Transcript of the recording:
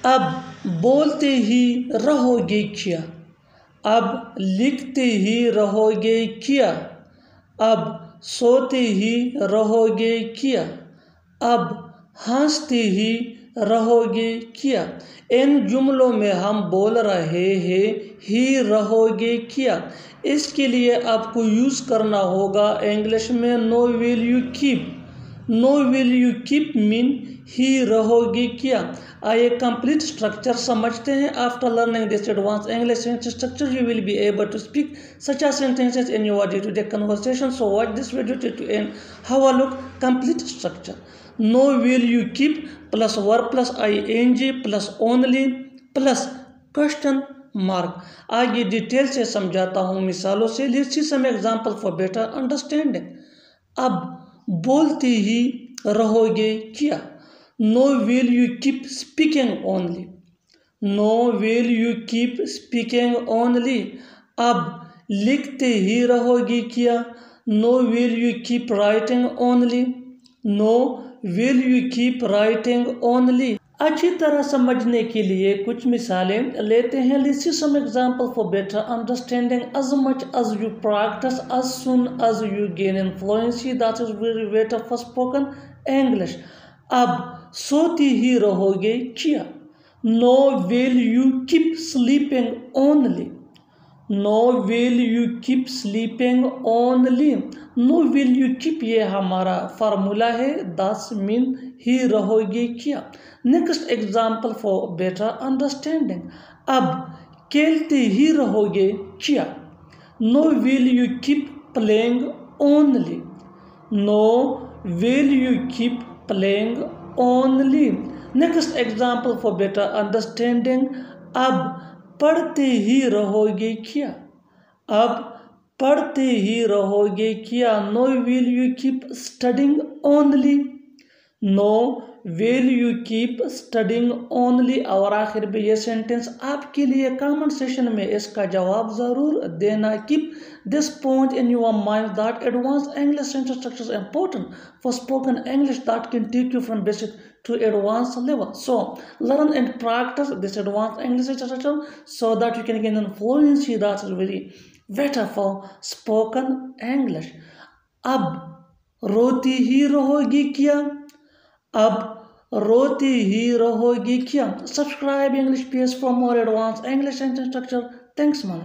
अब बोलते ही रहोगे क्या, अब लिखते ही रहोगे क्या, अब सोते ही रहोगे क्या, अब हंसते ही रहोगे क्या। इन जुमलों में हम बोल रहे हैं ही रहोगे क्या। इसके लिए आपको यूज़ करना होगा इंग्लिश में no will you keep. No will you keep mean ही रहोगे क्या। आइए कंप्लीट स्ट्रक्चर समझते हैं। After learning this advance English structure you will be able to speak such as sentences in your day-to-day conversation. So watch this video to end. Have a look. Complete structure. No will you keep plus verb plus ing plus only plus question mark. आगे detail से समझाता हूँ मिसालों से. Let's see some example for better understanding. अब बोलते ही रहोगे क्या. No will you keep speaking only. No will you keep speaking only. अब लिखते ही रहोगे क्या. No will you keep writing only. No will you keep writing only. अच्छी तरह समझने के लिए कुछ मिसालें लेते हैं. Let's see some example for better understanding. As much as you practice, as soon as you gain fluency, that is very better for spoken English. अब सोती ही रहोगे क्या. No will you keep sleeping only. No will you keep sleeping only. No will you keep ये हमारा formula है. That's mean ही रहोगे क्या. Next example for better understanding. अब खेलते ही रहोगे क्या. No will you keep playing only. No will you keep playing only. Next example for better understanding. अब पढ़ते ही रहोगे क्या. अब पढ़ते ही रहोगे क्या. No will you keep studying only. No will you keep studying only. और आखिर में ये सेंटेंस आपके लिए कमेंट सेशन में इसका जवाब ज़रूर देना. Keep this point in your mind that advanced English sentence structure is important for spoken English that can take you from basic to advanced level. So learn and practice this advanced English structure so that you can gain fluency that is very better for spoken English. अब रोती ही रहोगी क्या. अब रोती ही रहोगी क्या. Subscribe English PS for more advanced English sentence structure. Thanks man.